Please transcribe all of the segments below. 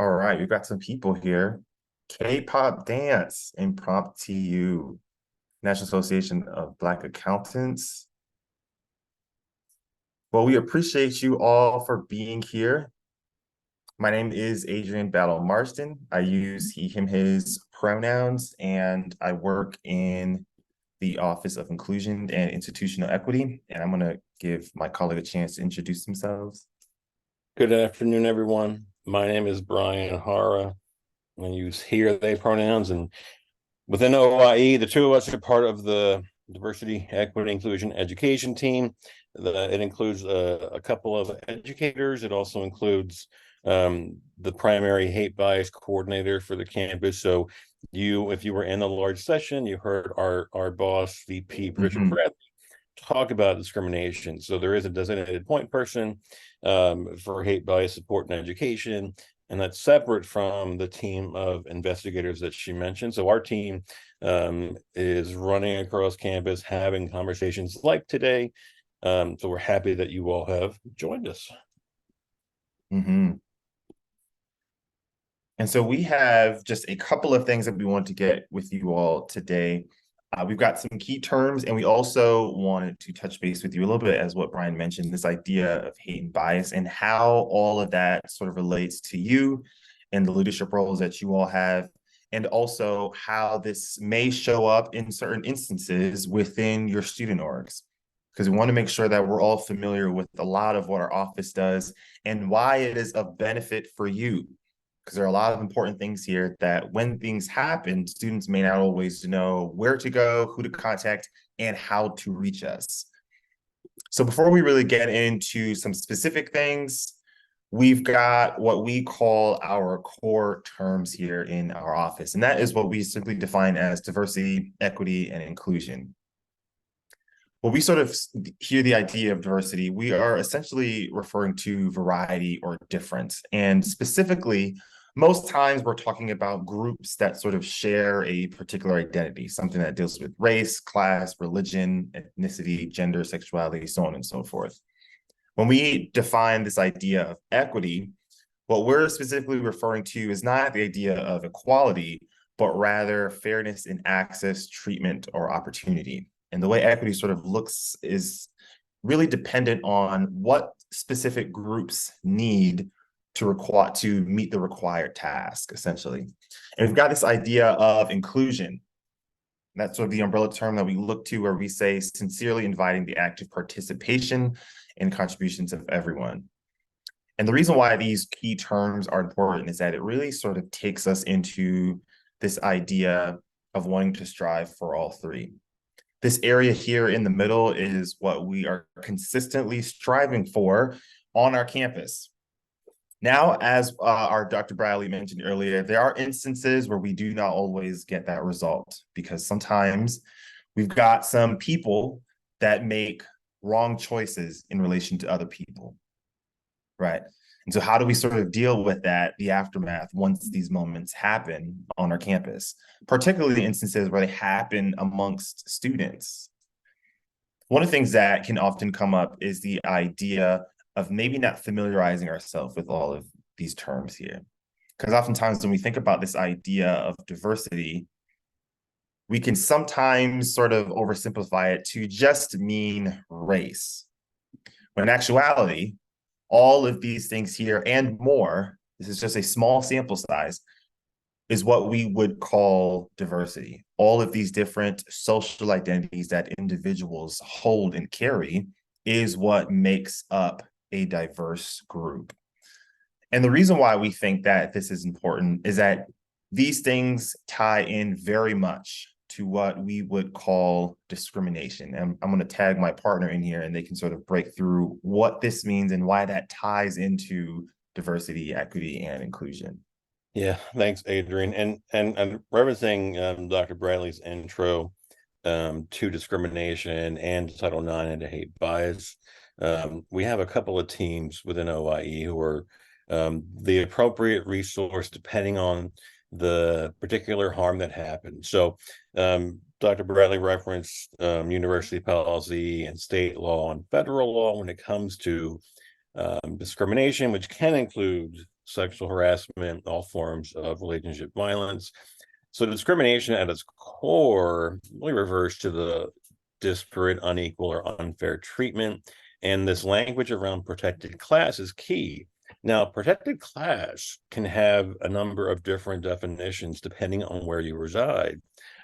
All right, we've got some people here. K-pop dance, impromptu, National Association of Black Accountants. Well, we appreciate you all for being here. My name is Adrian Battle-Marston. I use he, him, his pronouns, and I work in the Office of Inclusion and Institutional Equity. And I'm going to give my colleague a chance to introduce themselves. Good afternoon, everyone. My name is Brian Jara. I use he or they pronouns, and within OIE, the two of us are part of the Diversity, Equity, Inclusion Education team. It includes a couple of educators. It also includes the primary hate bias coordinator for the campus. So if you were in a large session, you heard our boss, VP Richard Mhm. Pratt, talk about discrimination. So there is a designated point person for hate bias support and education, and that's separate from the team of investigators that she mentioned. So our team is running across campus, having conversations like today. So we're happy that you all have joined us. Mhm. And so we have just a couple of things that we want to get with you all today. We've got some key terms, and we also wanted to touch base with you a little bit, as what Brian mentioned, this idea of hate and bias and how all of that sort of relates to you and the leadership roles that you all have, and also how this may show up in certain instances within your student orgs. Because we want to make sure that we're all familiar with a lot of what our office does and why it is of benefit for you, because there are a lot of important things here that when things happen, students may not always know where to go, who to contact, and how to reach us. So before we really get into some specific things, we've got what we call our core terms here in our office, and that is what we simply define as diversity, equity, and inclusion. When we sort of hear the idea of diversity, we are essentially referring to variety or difference. And specifically, most times we're talking about groups that sort of share a particular identity, something that deals with race, class, religion, ethnicity, gender, sexuality, so on and so forth. When we define this idea of equity, what we're specifically referring to is not the idea of equality, but rather fairness in access, treatment, or opportunity. And the way equity sort of looks is really dependent on what specific groups need to meet the required task, essentially. And we've got this idea of inclusion. That's sort of the umbrella term that we look to, where we say sincerely inviting the active participation and contributions of everyone. And the reason why these key terms are important is that it really sort of takes us into this idea of wanting to strive for all three. This area here in the middle is what we are consistently striving for on our campus. Now, as our Dr. Bradley mentioned earlier, there are instances where we do not always get that result, because sometimes we've got some people that make wrong choices in relation to other people, right? And so how do we sort of deal with that, the aftermath, once these moments happen on our campus, particularly instances where they happen amongst students? One of the things that can often come up is the idea of maybe not familiarizing ourselves with all of these terms here. Because oftentimes when we think about this idea of diversity, we can sometimes sort of oversimplify it to just mean race. When in actuality, all of these things here and more, this is just a small sample size, is what we would call diversity. All of these different social identities that individuals hold and carry is what makes up a diverse group. And the reason why we think that this is important is that these things tie in very much to what we would call discrimination. And I'm going to tag my partner in here, and they can sort of break through what this means and why that ties into diversity, equity, and inclusion. Yeah, thanks, Adrian. And referencing Dr. Bradley's intro to discrimination and Title IX and to hate bias, we have a couple of teams within OIE who are the appropriate resource depending on the particular harm that happened. So Dr. Bradley referenced university policy and state law and federal law when it comes to discrimination, which can include sexual harassment, all forms of relationship violence. So discrimination at its core really refers to the disparate, unequal, or unfair treatment. And this language around protected class is key. Now, protected class can have a number of different definitions depending on where you reside.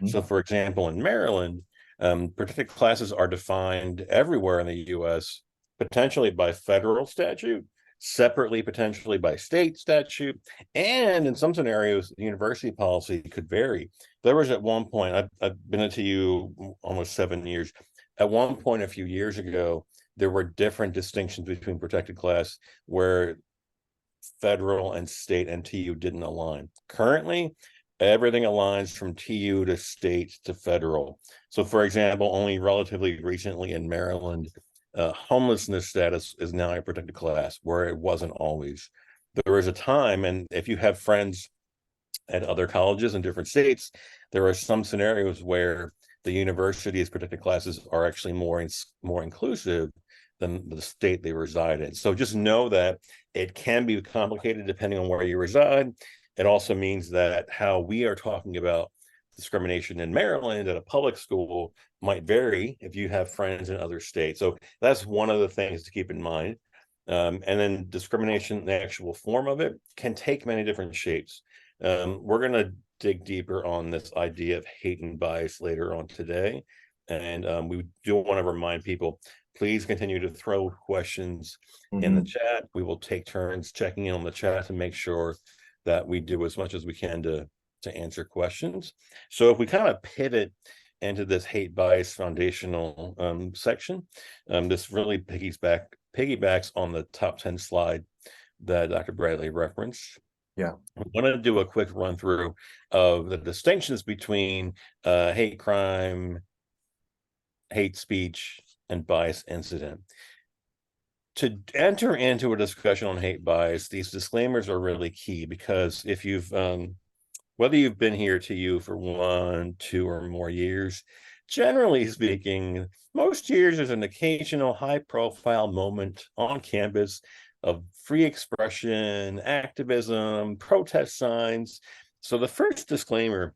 So, for example, in Maryland, protected classes are defined everywhere in the US, potentially by federal statute, separately potentially by state statute, and in some scenarios, the university policy could vary. There was at one point, I've been at TU almost 7 years. At one point a few years ago, there were different distinctions between protected class where federal and state and TU didn't align. Currently, everything aligns from TU to state to federal. So, for example, only relatively recently in Maryland, homelessness status is now a protected class, where it wasn't always. There was a time, and if you have friends at other colleges in different states, there are some scenarios where the university's protected classes are actually more inclusive than the state they reside in. So just know that it can be complicated depending on where you reside. It also means that how we are talking about discrimination in Maryland at a public school might vary if you have friends in other states. So that's one of the things to keep in mind. And then discrimination, the actual form of it, can take many different shapes. We're going to dig deeper on this idea of hate and bias later on today. And we do want to remind people, please continue to throw questions in the chat. We will take turns checking in on the chat to make sure that we do as much as we can to answer questions. So if we kind of pivot into this hate bias foundational section, this really piggybacks on the top 10 slide that Dr. Bradley referenced. Yeah. I want to do a quick run through of the distinctions between hate crime, hate speech, and bias incident. To enter into a discussion on hate bias, these disclaimers are really key, because if you've whether you've been here to TU for 1, 2, or more years, generally speaking, most years there's an occasional high-profile moment on campus of free expression, activism, protest signs. So the first disclaimer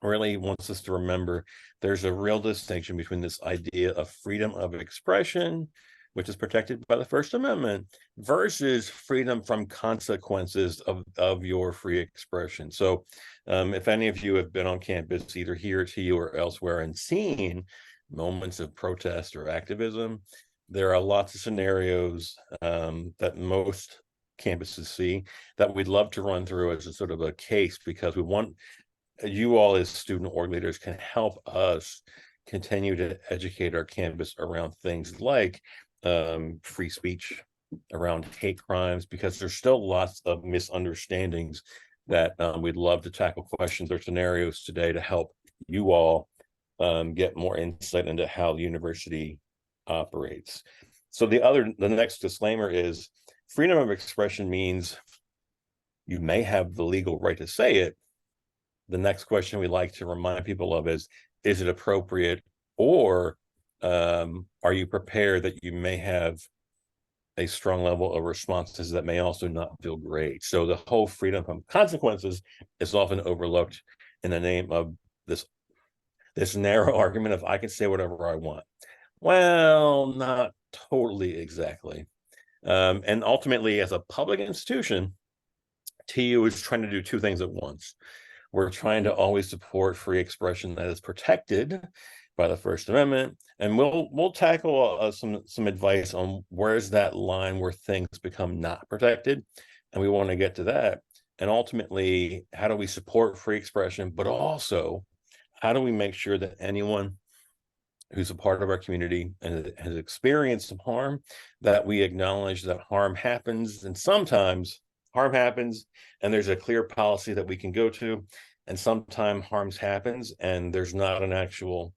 really wants us to remember there's a real distinction between this idea of freedom of expression, which is protected by the First Amendment, versus freedom from consequences of your free expression. So if any of you have been on campus, either here at TU or elsewhere, and seen moments of protest or activism, there are lots of scenarios that most campuses see that we'd love to run through as a sort of a case, because we want you all as student org leaders can help us continue to educate our campus around things like free speech, around hate crimes, because there's still lots of misunderstandings that we'd love to tackle questions or scenarios today to help you all get more insight into how the university operates. So the next disclaimer is freedom of expression means you may have the legal right to say it. The next question we like to remind people of is it appropriate, or are you prepared that you may have a strong level of responses that may also not feel great? So the whole freedom from consequences is often overlooked in the name of this narrow argument of I can say whatever I want. Well, not totally exactly. And ultimately, as a public institution, TU is trying to do two things at once. We're trying to always support free expression that is protected by the First Amendment, and we'll tackle some advice on where's that line where things become not protected, and we want to get to that. And ultimately, how do we support free expression, but also how do we make sure that anyone who's a part of our community and has experienced some harm, that we acknowledge that harm happens, and sometimes harm happens and there's a clear policy that we can go to, and sometimes harm happens and there's not an actual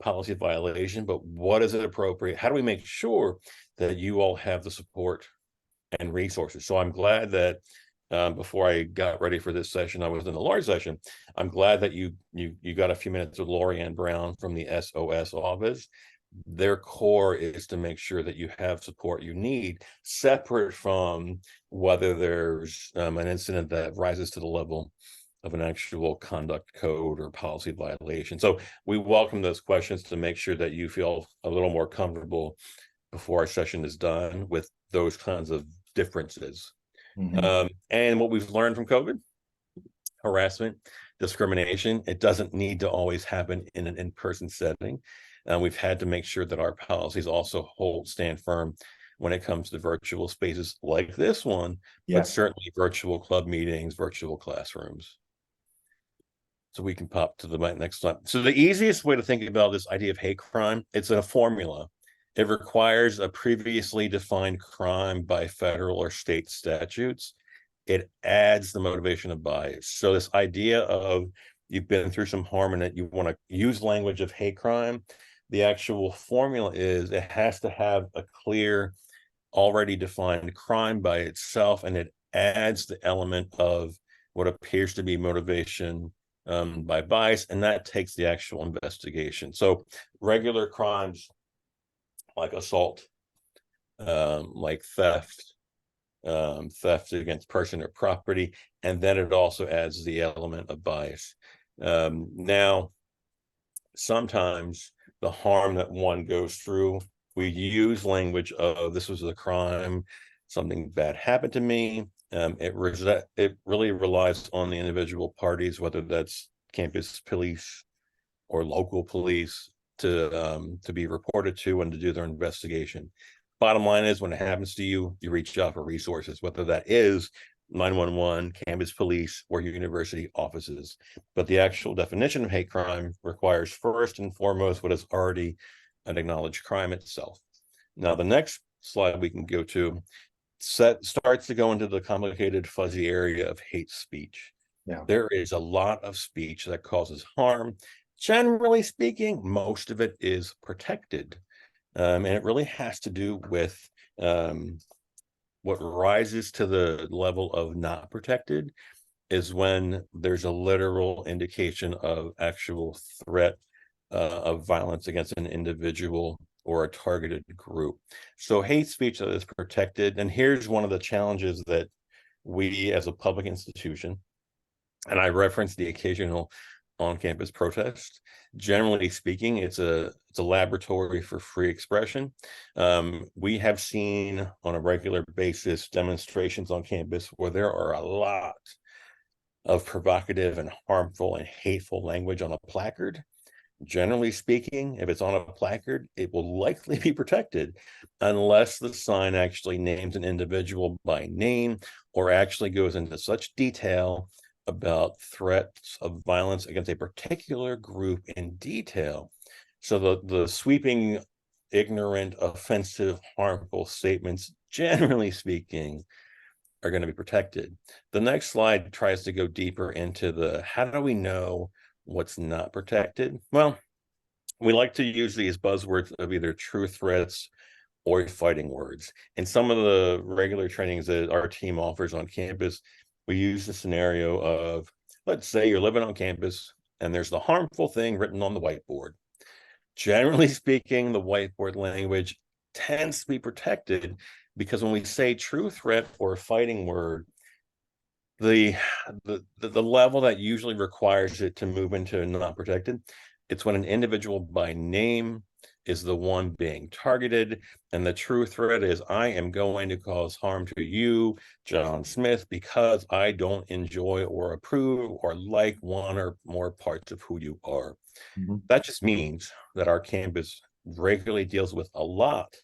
policy violation, but what is it appropriate? How do we make sure that you all have the support and resources? So I'm glad that before I got ready for this session, I was in a large session. I'm glad that you got a few minutes with Lori Ann Brown from the SOS office. their core is to make sure that you have support you need, separate from whether there's an incident that rises to the level of an actual conduct code or policy violation. So we welcome those questions to make sure that you feel a little more comfortable before our session is done with those kinds of differences. And what we've learned from COVID, harassment, discrimination, it doesn't need to always happen in an in-person setting. We've had to make sure that our policies also stand firm when it comes to virtual spaces like this one, but certainly virtual club meetings, virtual classrooms. So we can pop to the next slide. So the easiest way to think about this idea of hate crime, it's a formula. It requires a previously defined crime by federal or state statutes. It adds the motivation of bias. So this idea of you've been through some harm and that you want to use language of hate crime, the actual formula is it has to have a clear, already defined crime by itself, and it adds the element of what appears to be motivation by bias, and that takes the actual investigation. So regular crimes like assault, like theft, theft against person or property, and then it also adds the element of bias. Now, sometimes the harm that one goes through, we use language of this was a crime, something bad happened to me. It really relies on the individual parties, whether that's campus police or local police, to be reported to and to do their investigation. Bottom line is, when it happens to you, you reach out for resources, whether that is 911, campus police, or university offices. But the actual definition of hate crime requires first and foremost what is already an acknowledged crime itself. Now, the next slide we can go to starts to go into the complicated, fuzzy area of hate speech. There is a lot of speech that causes harm. Generally speaking, most of it is protected. And it really has to do with what rises to the level of not protected is when there's a literal indication of actual threat of violence against an individual or a targeted group. So hate speech that is protected, and here's one of the challenges that we as a public institution, and I referenced the occasional on-campus protest. Generally speaking, it's a laboratory for free expression. We have seen on a regular basis demonstrations on campus where there are a lot of provocative and harmful and hateful language on a placard. Generally speaking, if it's on a placard, it will likely be protected unless the sign actually names an individual by name or actually goes into such detail about threats of violence against a particular group in detail. So the sweeping, ignorant, offensive, harmful statements, generally speaking, are going to be protected. The next slide tries to go deeper into the how do we know what's not protected? Well, we like to use these buzzwords of either true threats or fighting words. In some of the regular trainings that our team offers on campus, we use the scenario of, let's say you're living on campus and there's the harmful thing written on the whiteboard. Generally speaking, the whiteboard language tends to be protected because when we say true threat or fighting word, the level that usually requires it to move into not protected, it's when an individual by name is the one being targeted, and the true threat is I am going to cause harm to you, John Smith, because I don't enjoy or approve or like one or more parts of who you are. That just means that our campus regularly deals with a lot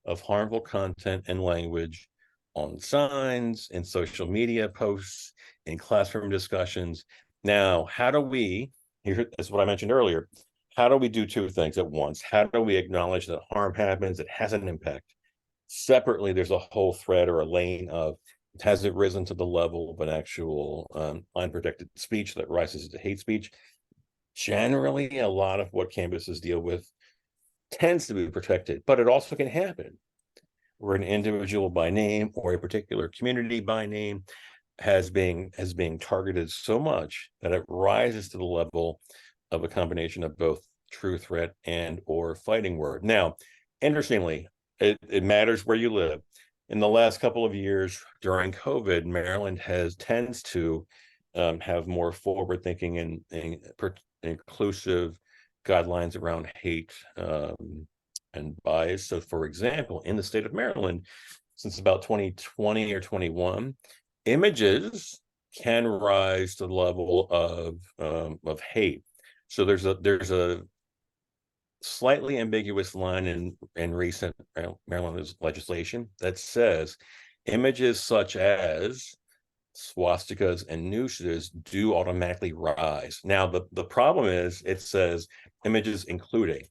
of harmful content and language on signs, in social media posts, in classroom discussions. Now, how do we, here is what I mentioned earlier, how do we do two things at once? How do we acknowledge that harm happens, it has an impact? Separately, there's a whole thread or a lane of, has it risen to the level of an actual unprotected speech that rises to hate speech? Generally, a lot of what campuses deal with tends to be protected, but it also can happen where an individual by name or a particular community by name has being targeted so much that it rises to the level of a combination of both true threat, and or fighting word. Now, interestingly, it matters where you live. In the last couple of years during COVID, Maryland tends to have more forward-thinking and inclusive guidelines around hate and bias. So, for example, in the state of Maryland, since about 2020 or 21, images can rise to the level of hate. So there's a slightly ambiguous line in recent Maryland legislation that says images such as swastikas and nooses do automatically rise. Now, the problem is it says images including.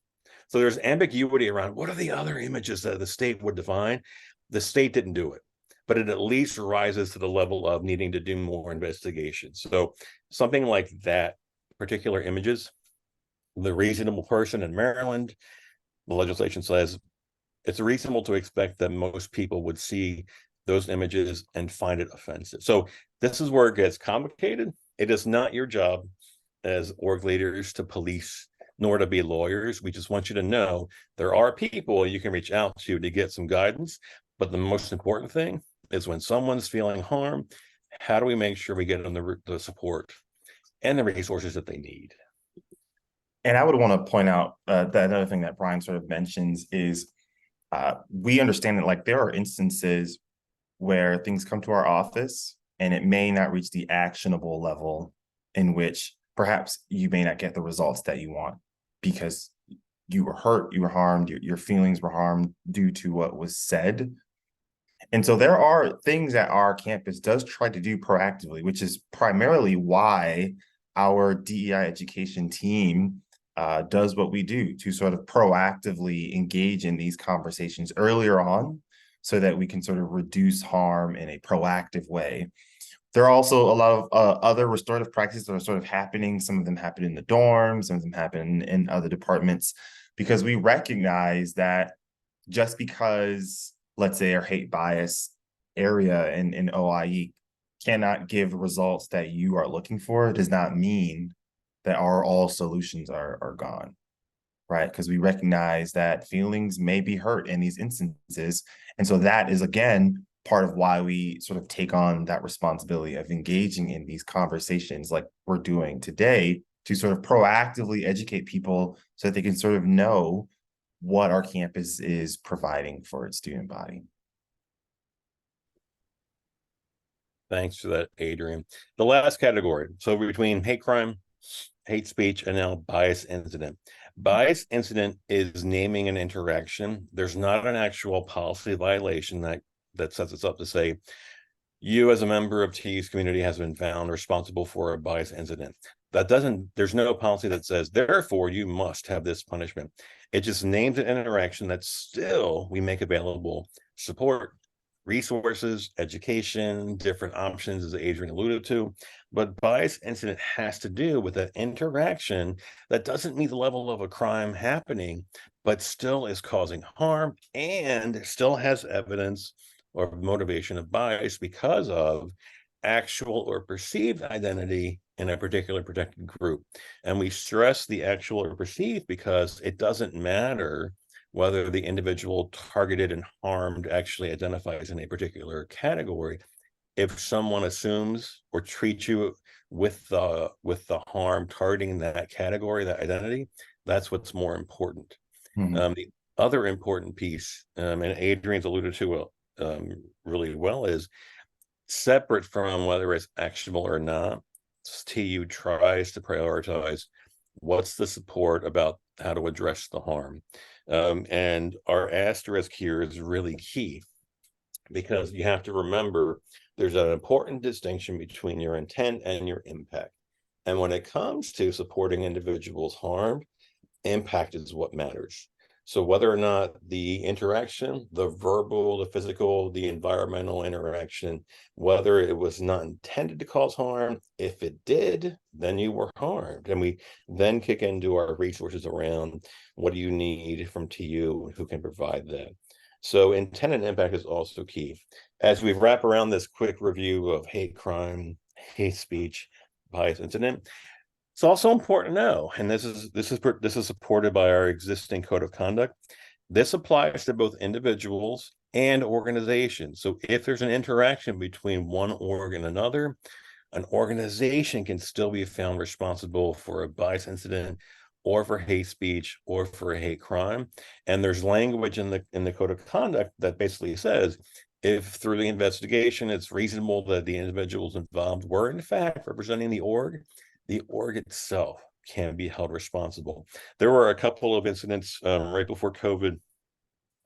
So there's ambiguity around what are the other images that the state would define. The state didn't do it, but it at least rises to the level of needing to do more investigation. So something like that, particular images, the reasonable person in Maryland, the legislation says it's reasonable to expect that most people would see those images and find it offensive. So this is where it gets complicated. It is not your job as org leaders to police nor to be lawyers. We just want you to know there are people you can reach out to get some guidance. But the most important thing is when someone's feeling harm, how do we make sure we get them the support and the resources that they need? And I would want to point out that another thing that Brian sort of mentions is we understand that like there are instances where things come to our office and it may not reach the actionable level in which perhaps you may not get the results that you want because you were hurt, you were harmed, your feelings were harmed due to what was said. And so there are things that our campus does try to do proactively, which is primarily why our DEI education team does what we do to sort of proactively engage in these conversations earlier on so that we can sort of reduce harm in a proactive way. There are also a lot of other restorative practices that are sort of happening. Some of them happen in the dorms, some of them happen in other departments, because we recognize that just because, let's say, our hate bias area in OIE cannot give results that you are looking for, does not mean that all solutions are gone, right? Because we recognize that feelings may be hurt in these instances. And so that is, again, part of why we sort of take on that responsibility of engaging in these conversations like we're doing today to sort of proactively educate people so that they can sort of know what our campus is providing for its student body. Thanks for that, Adrian. The last category, so between hate crime, hate speech, and now bias incident. Bias incident is naming an interaction. There's not an actual policy violation that sets us up to say, you as a member of TU's community has been found responsible for a bias incident. There's no policy that says, therefore, you must have this punishment. It just names an interaction that still we make available support, resources, education, different options, as Adrian alluded to. But bias incident has to do with an interaction that doesn't meet the level of a crime happening, but still is causing harm and still has evidence or motivation of bias because of actual or perceived identity in a particular protected group. And we stress the actual or perceived because it doesn't matter whether the individual targeted and harmed actually identifies in a particular category. If someone assumes or treats you with the harm targeting that category, that identity, that's what's more important. Mm-hmm. The other important piece, and Adrian's alluded to really well, is separate from whether it's actionable or not. TU tries to prioritize what's the support about how to address the harm. And our asterisk here is really key because you have to remember there's an important distinction between your intent and your impact. And when it comes to supporting individuals harmed, impact is what matters. So whether or not the interaction, the verbal, the physical, the environmental interaction, whether it was not intended to cause harm, if it did, then you were harmed. And we then kick into our resources around what do you need from TU, who can provide that. So intent and impact is also key. As we wrap around this quick review of hate crime, hate speech, bias incident, It's also important to know, and this is supported by our existing code of conduct. This applies to both individuals and organizations. So if there's an interaction between one org and another, an organization can still be found responsible for a bias incident or for hate speech or for a hate crime. And there's language in the code of conduct that basically says, if through the investigation it's reasonable that the individuals involved were in fact representing the org itself can be held responsible. There were a couple of incidents right before COVID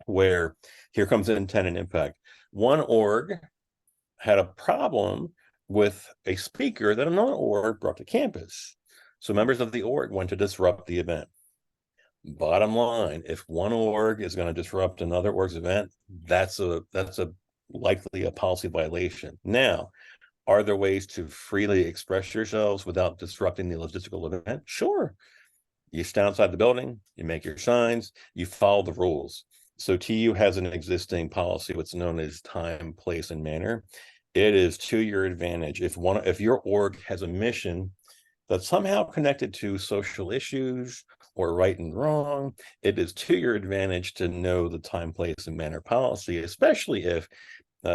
where here comes intent and impact. One org had a problem with a speaker that another org brought to campus. So members of the org went to disrupt the event. Bottom line, if one org is going to disrupt another org's event, that's likely a policy violation. Now, are there ways to freely express yourselves without disrupting the logistical event? Sure. You stand outside the building, you make your signs, you follow the rules. So TU has an existing policy, what's known as time, place, and manner. It is to your advantage. If your org has a mission that's somehow connected to social issues or right and wrong, it is to your advantage to know the time, place, and manner policy, especially if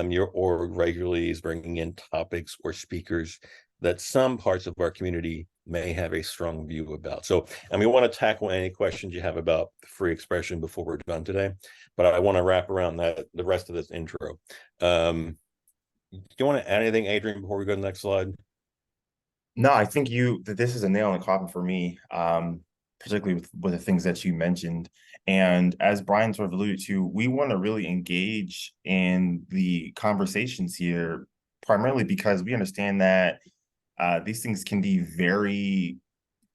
your org regularly is bringing in topics or speakers that some parts of our community may have a strong view about. So, and we want to tackle any questions you have about free expression before we're done today, but I want to wrap around that the rest of this intro. Do you want to add anything, Adrian, before we go to the next slide? No, I think this is a nail in the coffin for me, particularly with the things that you mentioned. And as Brian sort of alluded to, we want to really engage in the conversations here, primarily because we understand that these things can be very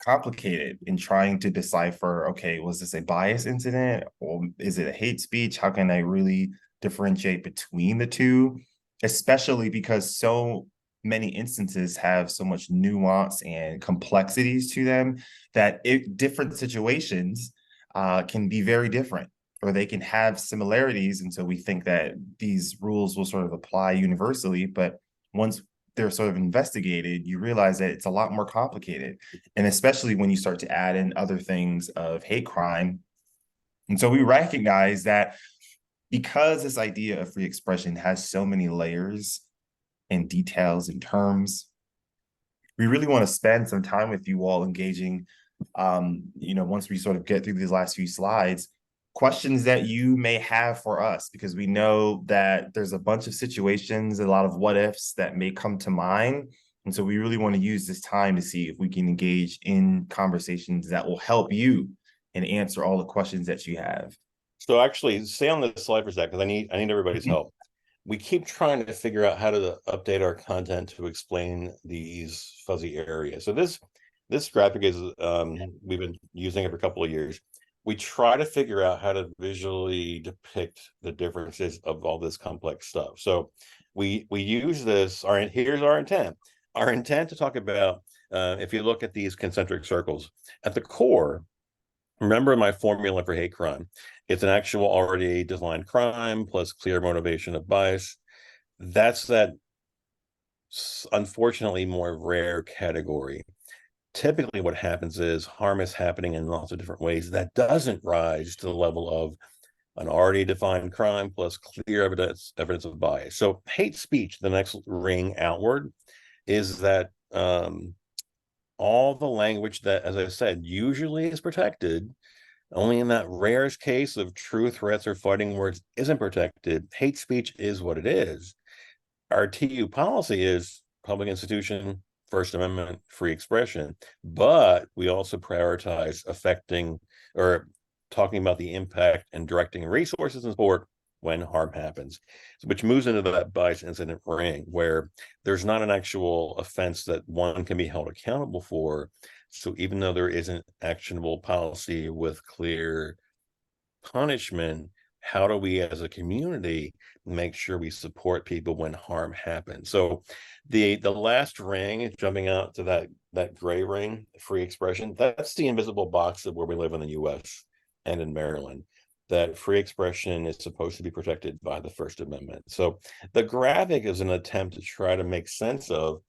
complicated in trying to decipher, okay, was this a bias incident or is it a hate speech? How can I really differentiate between the two? Especially because so many instances have so much nuance and complexities to them that different situations can be very different, or they can have similarities. And so we think that these rules will sort of apply universally, but once they're sort of investigated, you realize that it's a lot more complicated. And especially when you start to add in other things of hate crime. And so we recognize that because this idea of free expression has so many layers and details and terms, we really want to spend some time with you all engaging, once we sort of get through these last few slides, questions that you may have for us, because we know that there's a bunch of situations, a lot of what ifs that may come to mind. And so we really want to use this time to see if we can engage in conversations that will help you and answer all the questions that you have. So actually, stay on this slide for a second, because I need everybody's help. We keep trying to figure out how to update our content to explain these fuzzy areas. So this graphic is we've been using it for a couple of years. We try to figure out how to visually depict the differences of all this complex stuff. So we use this. Here's our intent. Our intent to talk about, if you look at these concentric circles, at the core, remember my formula for hate crime. It's an actual already defined crime plus clear motivation of bias. That's that unfortunately more rare category. Typically what happens is harm is happening in lots of different ways that doesn't rise to the level of an already defined crime plus clear evidence of bias. So hate speech, the next ring outward, is that all the language that, as I said, usually is protected, only in that rarest case of true threats or fighting words isn't protected. Hate speech is what it is. Our TU policy is public institution, First Amendment, free expression, but we also prioritize affecting or talking about the impact and directing resources and support when harm happens, which moves into that bias incident ring where there's not an actual offense that one can be held accountable for. So even though there isn't actionable policy with clear punishment, how do we as a community make sure we support people when harm happens? So the last ring, jumping out to that gray ring, free expression, that's the invisible box of where we live in the US and in Maryland, that free expression is supposed to be protected by the First Amendment. So the graphic is an attempt to try to make sense of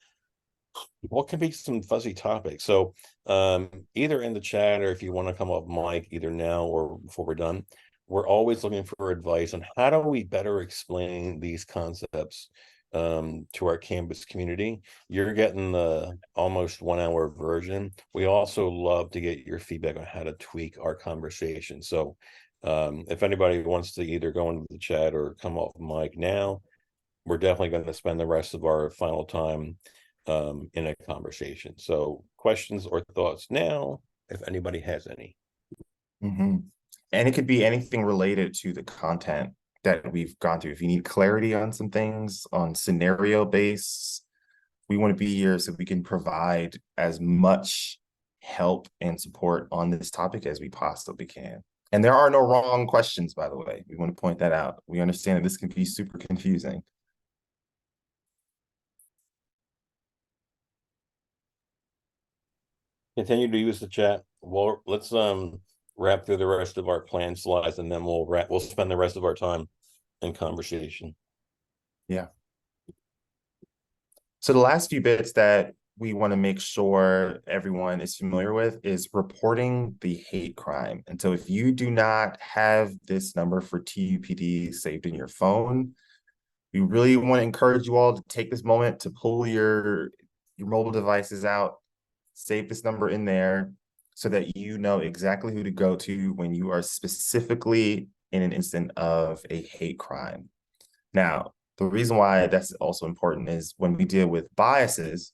what can be some fuzzy topics? So either in the chat or if you want to come up mic either now or before we're done, we're always looking for advice on how do we better explain these concepts to our campus community. You're getting the almost 1 hour version. We also love to get your feedback on how to tweak our conversation. So if anybody wants to either go into the chat or come off mic now, we're definitely going to spend the rest of our final time in a conversation. So questions or thoughts now, if anybody has any. Mm-hmm. And it could be anything related to the content that we've gone through. If you need clarity on some things, on scenario based, we want to be here so we can provide as much help and support on this topic as we possibly can. And there are no wrong questions, by the way. We want to point that out. We understand that this can be super confusing. Continue to use the chat. Well, let's wrap through the rest of our planned slides, and then we'll spend the rest of our time in conversation. Yeah. So the last few bits that we want to make sure everyone is familiar with is reporting the hate crime. And so if you do not have this number for TUPD saved in your phone, we really want to encourage you all to take this moment to pull your mobile devices out, save this number in there so that you know exactly who to go to when you are specifically in an incident of a hate crime. Now, the reason why that's also important is when we deal with biases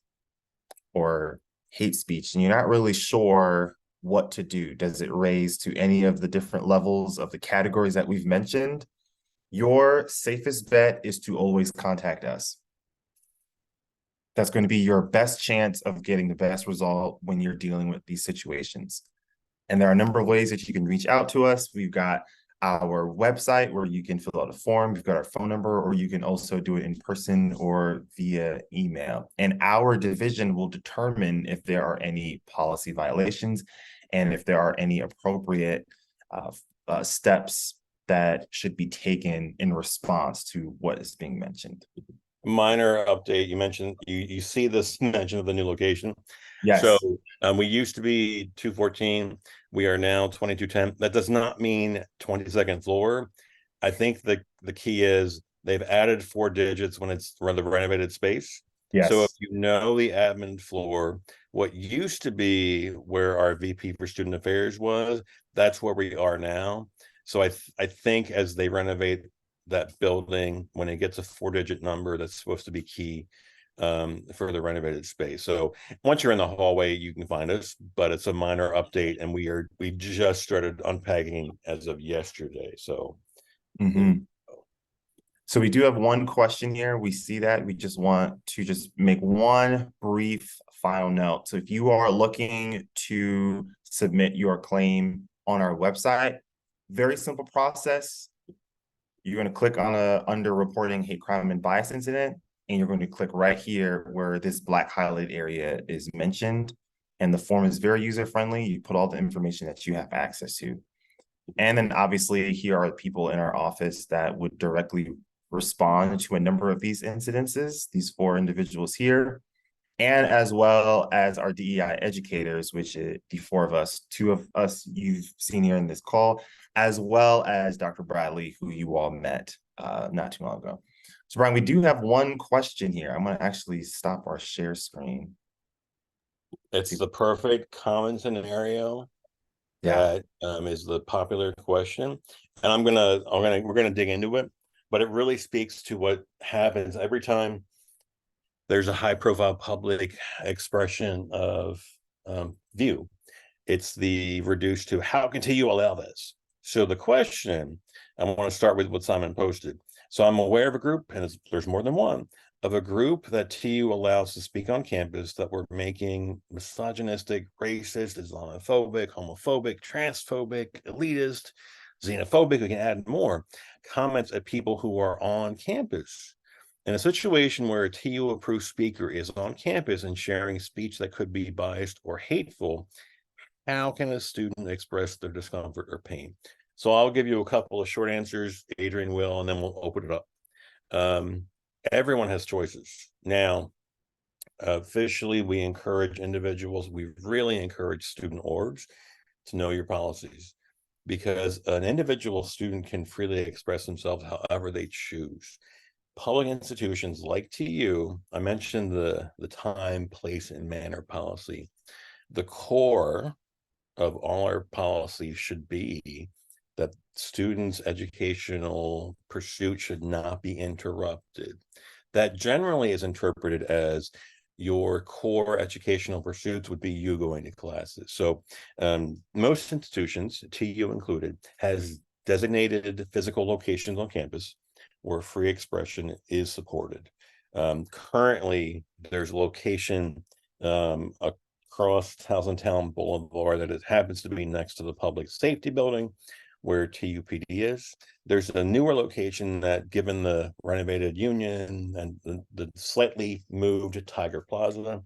or hate speech, and you're not really sure what to do. Does it raise to any of the different levels of the categories that we've mentioned? Your safest bet is to always contact us. That's going to be your best chance of getting the best result when you're dealing with these situations. And there are a number of ways that you can reach out to us. We've got our website where you can fill out a form. We've got our phone number, or you can also do it in person or via email. And our division will determine if there are any policy violations and if there are any appropriate steps that should be taken in response to what is being mentioned. Minor update. You mentioned you see this mention of the new location. Yes. So we used to be 214. We are now 2210. That does not mean 22nd floor. I think the key is they've added 4 digits when it's the renovated space. Yes. So if you know the admin floor, what used to be where our VP for Student Affairs was, that's where we are now. So I think as they renovate that building, when it gets a 4-digit number, that's supposed to be key for the renovated space. So once you're in the hallway, you can find us, but it's a minor update, and we just started unpacking as of yesterday. So So we do have one question here. We see that. We just want to make one brief final note. So if you are looking to submit your claim on our website, very simple process. You're going to click on under reporting hate crime and bias incident, and you're going to click right here where this black highlighted area is mentioned. And the form is very user-friendly. You put all the information that you have access to. And then obviously here are people in our office that would directly respond to a number of these incidences, these 4 individuals here, and as well as our DEI educators, which is the 4 of us, 2 of us you've seen here in this call, as well as Dr. Bradley, who you all met not too long ago. So Brian, we do have one question here. I'm going to actually stop our share screen. It's the perfect common scenario. That is the popular question, and we're gonna dig into it, but it really speaks to what happens every time there's a high-profile public expression of view. It's the reduced to how can TU allow this? So the question, I want to start with what Simon posted. So I'm aware of a group, and there's more than one, of a group that TU allows to speak on campus that were making misogynistic, racist, Islamophobic, homophobic, transphobic, elitist, xenophobic, we can add more, comments at people who are on campus. In a situation where a TU approved speaker is on campus and sharing speech that could be biased or hateful, how can a student express their discomfort or pain? So I'll give you a couple of short answers, Adrian will, and then we'll open it up. Everyone has choices. Now, Officially, we encourage individuals, we really encourage student orgs to know your policies, because an individual student can freely express themselves however they choose. Public institutions like TU, I mentioned the time, place, and manner policy. The core of all our policies should be that students' educational pursuit should not be interrupted. That generally is interpreted as your core educational pursuits would be you going to classes. So most institutions, TU included, has designated physical locations on campus where free expression is supported. Currently, there's a location across Town Boulevard that it happens to be next to the public safety building where TUPD is. There's a newer location that, given the renovated Union and the slightly moved Tiger Plaza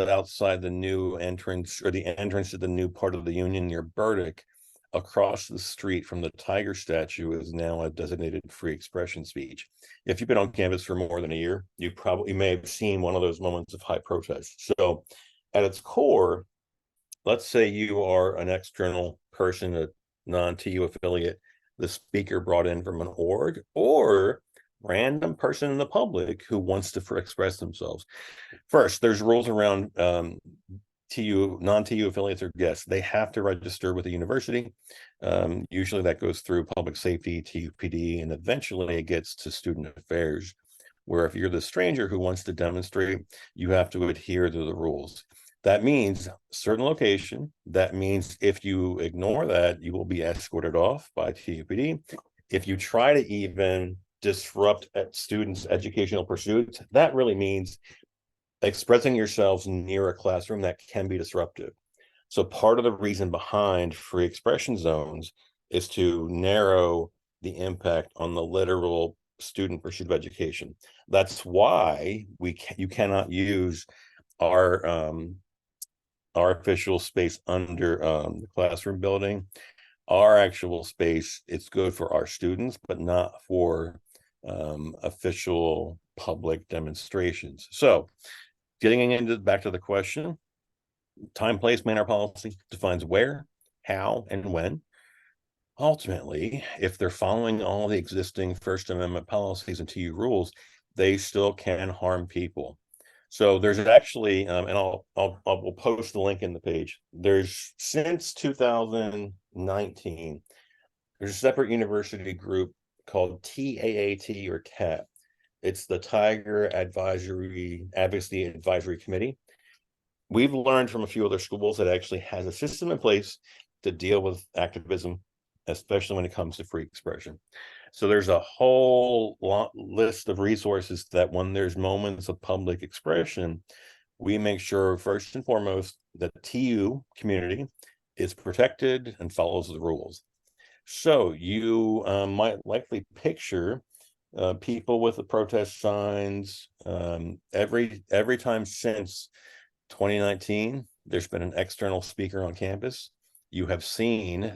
outside the new entrance, or the entrance to the new part of the Union near Burdick, across the street from the Tiger statue, is now a designated free expression speech. If you've been on campus for more than a year, you may have seen one of those moments of high protest. So at its core, let's say you are an external person, a non-TU affiliate, the speaker brought in from an org, or random person in the public who wants to express themselves. First, there's rules around non-TU affiliates or guests. They have to register with the university. Usually that goes through public safety, TUPD, and eventually it gets to student affairs, where if you're the stranger who wants to demonstrate, you have to adhere to the rules. That means certain location. That means if you ignore that, you will be escorted off by TUPD. If you try to even disrupt students' educational pursuits, that really means expressing yourselves near a classroom that can be disruptive. So part of the reason behind free expression zones is to narrow the impact on the literal student pursuit of education. That's why you cannot use our official space under the classroom building. Our actual space, it's good for our students, but not for official public demonstrations. So getting into back to the question, time, place, manner policy defines where, how, and when. Ultimately, if they're following all the existing First Amendment policies and TU rules, they still can harm people. So there's actually, and I'll post the link in the page. There's, since 2019, there's a separate university group called TAAT or TAP. It's the Tiger Advocacy Advisory Committee. We've learned from a few other schools that actually has a system in place to deal with activism, especially when it comes to free expression. So there's a whole list of resources that when there's moments of public expression, we make sure first and foremost that the TU community is protected and follows the rules. So you might likely picture people with the protest signs. Every time since 2019, there's been an external speaker on campus. You have seen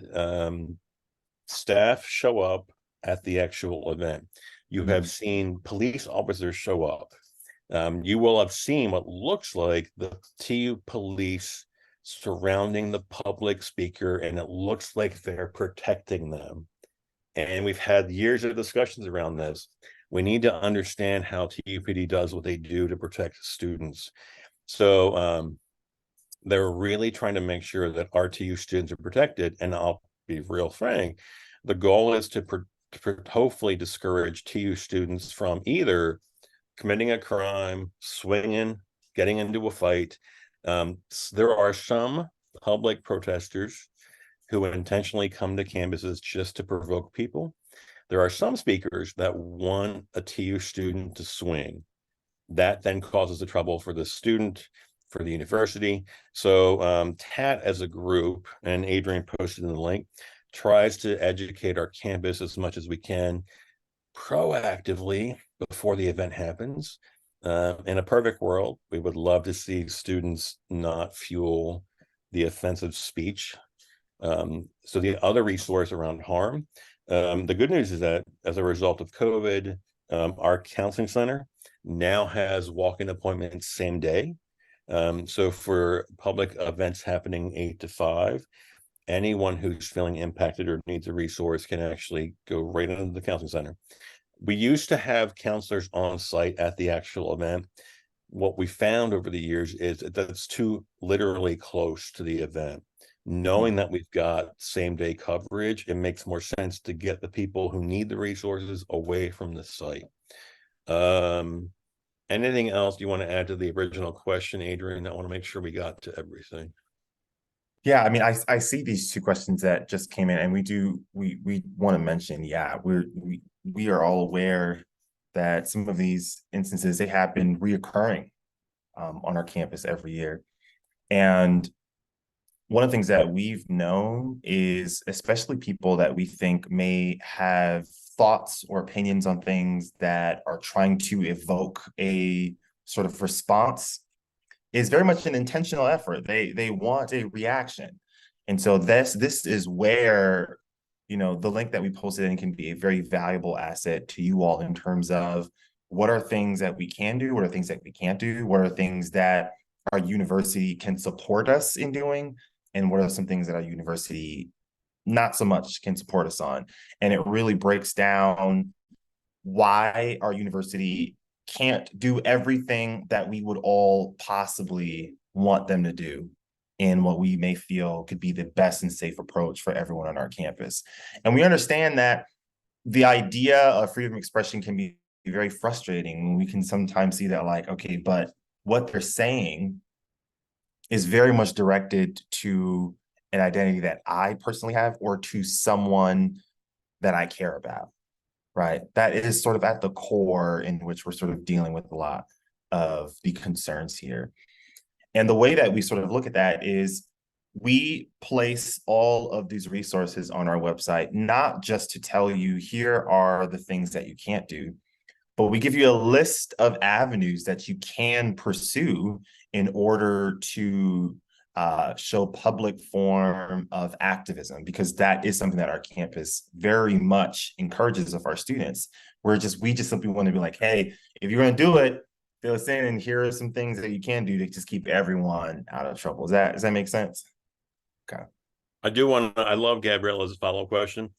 staff show up at the actual event. You have seen police officers show up. You will have seen what looks like the TU police surrounding the public speaker, and it looks like they're protecting them. And we've had years of discussions around this. We need to understand how TUPD does what they do to protect students. So they're really trying to make sure that our TU students are protected. And I'll be real frank, the goal is to hopefully discourage TU students from either committing a crime, swinging, getting into a fight. There are some public protesters who intentionally come to campuses just to provoke people. There are some speakers that want a TU student to swing. That then causes the trouble for the student, for the university. So TAT as a group, and Adrian posted in the link, tries to educate our campus as much as we can proactively before the event happens. In a perfect world, we would love to see students not fuel the offensive speech. So the other resource around harm, the good news is that as a result of COVID, our counseling center now has walk-in appointments same day. So for public events happening 8 to 5, anyone who's feeling impacted or needs a resource can actually go right into the counseling center. We used to have counselors on site at the actual event. What we found over the years is that it's too literally close to the event. Knowing that we've got same day coverage, it makes more sense to get the people who need the resources away from the site. Anything else you want to add to the original question, Adrian? I want to make sure we got to everything. Yeah, I mean, I see these two questions that just came in, and we want to mention, yeah, we are all aware that some of these instances, they have been reoccurring on our campus every year. And one of the things that we've known is, especially people that we think may have thoughts or opinions on things that are trying to evoke a sort of response, is very much an intentional effort. They want a reaction. And so this is where, the link that we posted in can be a very valuable asset to you all in terms of what are things that we can do, what are things that we can't do, what are things that our university can support us in doing, and what are some things that our university not so much can support us on. And it really breaks down why our university can't do everything that we would all possibly want them to do in what we may feel could be the best and safe approach for everyone on our campus. And we understand that the idea of freedom of expression can be very frustrating. We can sometimes see that, like, okay, but what they're saying is very much directed to an identity that I personally have or to someone that I care about. Right. That is sort of at the core in which we're sort of dealing with a lot of the concerns here. And the way that we sort of look at that is we place all of these resources on our website, not just to tell you, here are the things that you can't do, but we give you a list of avenues that you can pursue in order to show public form of activism, because that is something that our campus very much encourages of our students. We just simply want to be like, hey, if you're going to do it, fill us in, and here are some things that you can do to just keep everyone out of trouble. Does that make sense? Okay. I love Gabriella's follow-up question.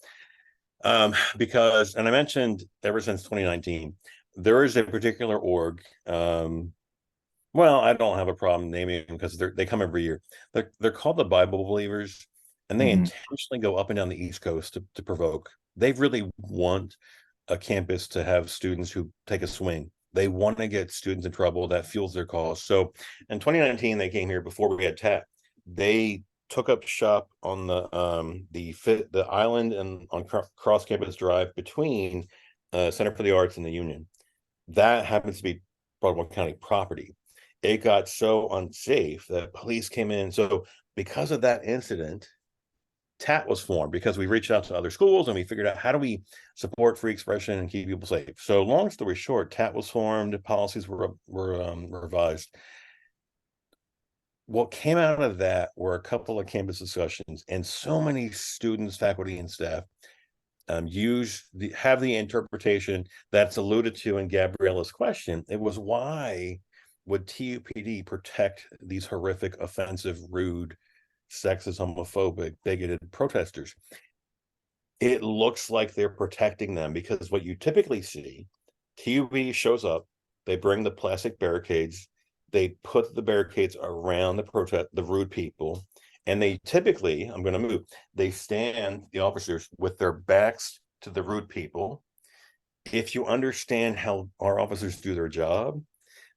Because, and I mentioned ever since 2019, there is a particular org. Well, I don't have a problem naming them because they come every year. They're called the Bible Believers, and they intentionally go up and down the East Coast to provoke. They really want a campus to have students who take a swing. They want to get students in trouble. That fuels their cause. So in 2019, they came here before we had TAP. They took up shop on the island and on Cross Campus Drive between Center for the Arts and the Union. That happens to be Baltimore County property. It got so unsafe that police came in. So because of that incident, TAT was formed, because we reached out to other schools and we figured out, how do we support free expression and keep people safe? So long story short, TAT was formed, policies were revised. What came out of that were a couple of campus discussions, and so many students, faculty, and staff have the interpretation that's alluded to in Gabriella's question. It was, why would TUPD protect these horrific, offensive, rude, sexist, homophobic, bigoted protesters? It looks like they're protecting them because what you typically see, TUPD shows up, they bring the plastic barricades, they put the barricades around the rude people, and they typically, I'm going to move, they stand, the officers, with their backs to the rude people. If you understand how our officers do their job,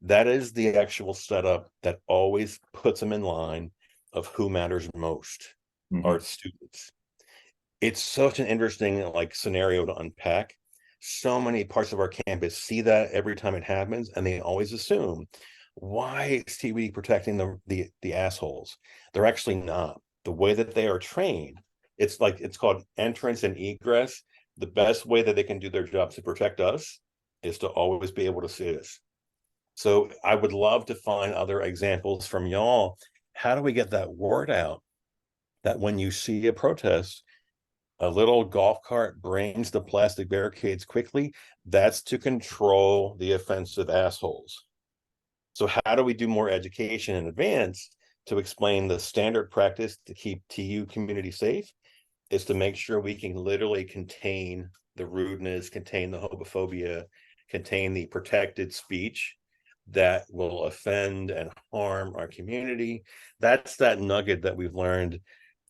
that is the actual setup that always puts them in line of who matters most, our students. It's such an interesting scenario to unpack. So many parts of our campus see that every time it happens, and they always assume, why is TBD protecting the assholes? They're actually not. The way that they are trained, it's called entrance and egress. The best way that they can do their job to protect us is to always be able to see us. So I would love to find other examples from y'all. How do we get that word out that when you see a protest, a little golf cart brings the plastic barricades quickly. That's to control the offensive assholes. So how do we do more education in advance to explain the standard practice to keep TU community safe? Is to make sure we can literally contain the rudeness, contain the homophobia, contain the protected speech that will offend and harm our community. That's that nugget that we've learned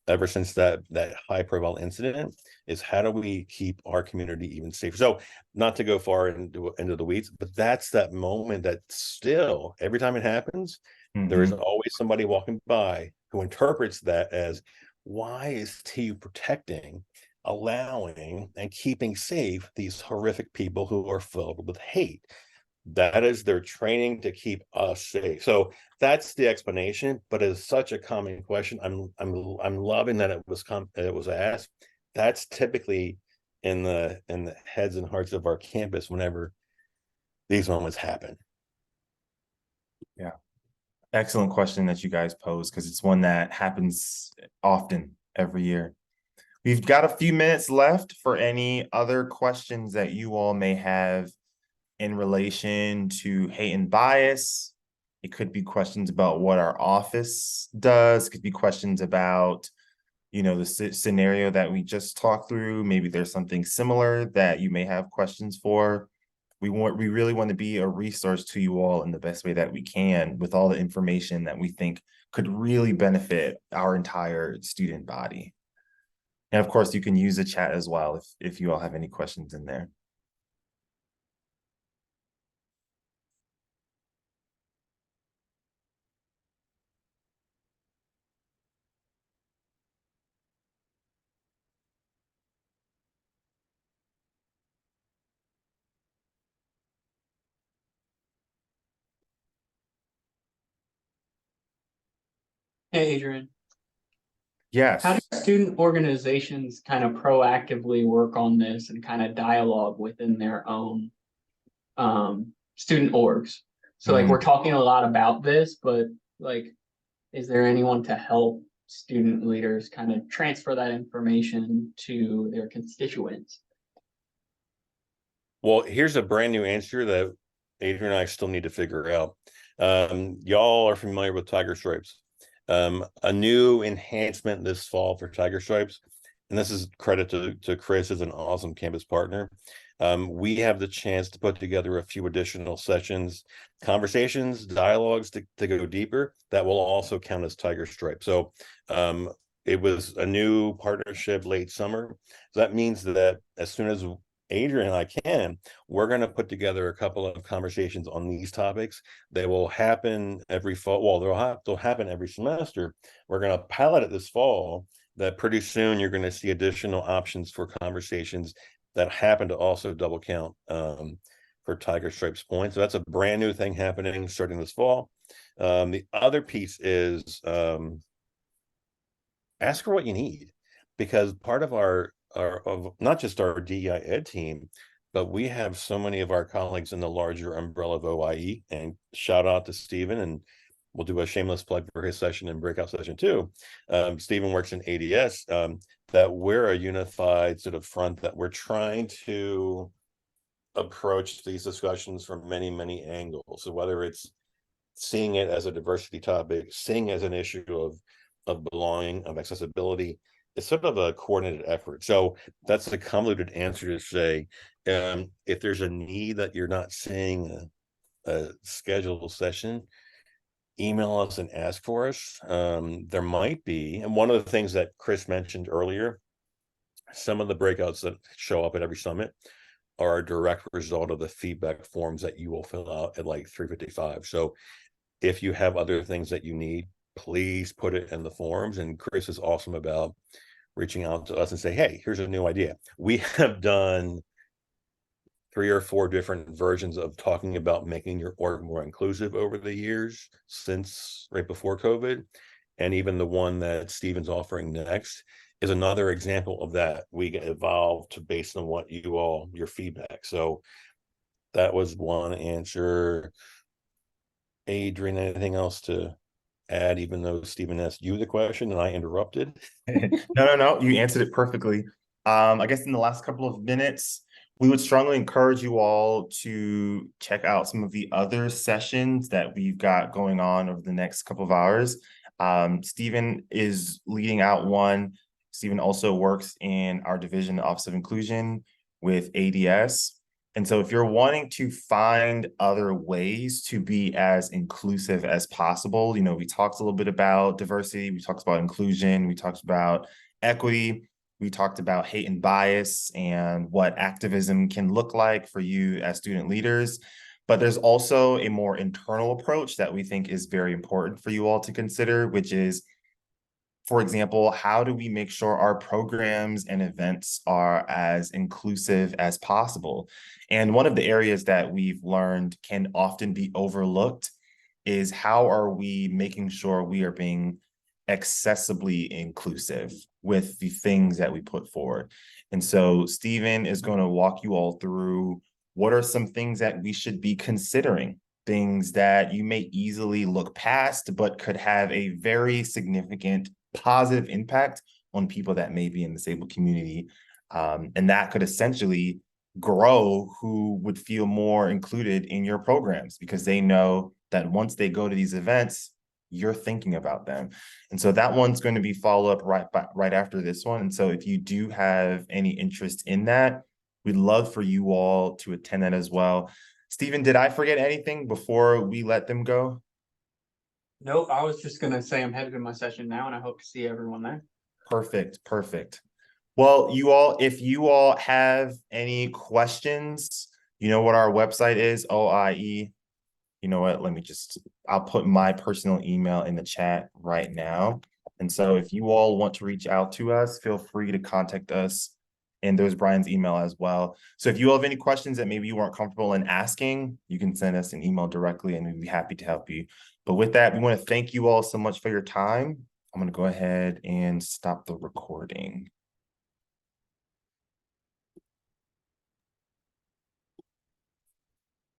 ever since that high profile incident, is how do we keep our community even safer. So not to go far into the weeds, but that's that moment that still every time it happens, there is always somebody walking by who interprets that as, why is TU protecting, allowing, and keeping safe these horrific people who are filled with hate? That is their training to keep us safe. So that's the explanation, but it's such a common question. I'm loving that it was asked. That's typically in the heads and hearts of our campus whenever these moments happen. Yeah. Excellent question that you guys pose, because it's one that happens often every year. We've got a few minutes left for any other questions that you all may have in relation to hate and bias. It could be questions about what our office does. It could be questions about, the scenario that we just talked through. Maybe there's something similar that you may have questions for. We really want to be a resource to you all in the best way that we can, with all the information that we think could really benefit our entire student body. And of course, you can use the chat as well if you all have any questions in there. Hey, Adrian, Yes. how do student organizations kind of proactively work on this and kind of dialogue within their own student orgs? So like we're talking a lot about this, but like, is there anyone to help student leaders kind of transfer that information to their constituents? Well, here's a brand new answer that Adrian and I still need to figure out. Y'all are familiar with Tiger Stripes. A new enhancement this fall for Tiger Stripes, and this is credit to Chris as an awesome campus partner. We have the chance to put together a few additional sessions, conversations, dialogues to go deeper that will also count as Tiger Stripes. So it was a new partnership late summer. So that means that as soon as Adrian and I can, we're going to put together a couple of conversations on these topics. They will happen every fall. Well, they'll happen every semester. We're going to pilot it this fall. That pretty soon you're going to see additional options for conversations that happen to also double count for Tiger Stripes points. So that's a brand new thing happening starting this fall. The other piece is ask for what you need, because part of of not just our DEI ed team, but we have so many of our colleagues in the larger umbrella of OIE, and shout out to Stephen, and we'll do a shameless plug for his session and breakout session too. Stephen works in ADS, that we're a unified sort of front that we're trying to approach these discussions from many, many angles. So whether it's seeing it as a diversity topic, seeing it as an issue of belonging, of accessibility, it's sort of a coordinated effort. So that's a convoluted answer to say, if there's a need that you're not seeing a scheduled session, email us and ask for us. There might be, and one of the things that Chris mentioned earlier, some of the breakouts that show up at every summit are a direct result of the feedback forms that you will fill out at like 3:55. So if you have other things that you need, please put it in the forums. And Chris is awesome about reaching out to us and say, hey, here's a new idea. We have done 3 or 4 different versions of talking about making your org more inclusive over the years since right before COVID. And even the one that Stephen's offering next is another example of that. We get evolved based on what your feedback. So that was one answer. Adrian, anything else to add, even though Stephen asked you the question and I interrupted? No, you answered it perfectly. I guess in the last couple of minutes, we would strongly encourage you all to check out some of the other sessions that we've got going on over the next couple of hours. Stephen is leading out one. Stephen also works in our Division Office of Inclusion with ADS. And so if you're wanting to find other ways to be as inclusive as possible, we talked a little bit about diversity, we talked about inclusion, we talked about equity. We talked about hate and bias and what activism can look like for you as student leaders. But there's also a more internal approach that we think is very important for you all to consider, which is, for example, how do we make sure our programs and events are as inclusive as possible? And one of the areas that we've learned can often be overlooked is how are we making sure we are being accessibly inclusive with the things that we put forward. And so Stephen is going to walk you all through what are some things that we should be considering, things that you may easily look past, but could have a very significant positive impact on people that may be in the disabled community. And that could essentially grow who would feel more included in your programs because they know that once they go to these events, you're thinking about them. And so that one's going to be follow up right after this one. And so if you do have any interest in that, we'd love for you all to attend that as well. Stephen, did I forget anything before we let them go? Nope, I was just gonna say I'm headed to my session now and I hope to see everyone there. Perfect. Well, if you all have any questions, you know what our website is, OIE. You know what, I'll put my personal email in the chat right now. And so if you all want to reach out to us, feel free to contact us. And there's Brian's email as well. So if you all have any questions that maybe you weren't comfortable in asking, you can send us an email directly and we'd be happy to help you. But with that, we want to thank you all so much for your time. I'm going to go ahead and stop the recording.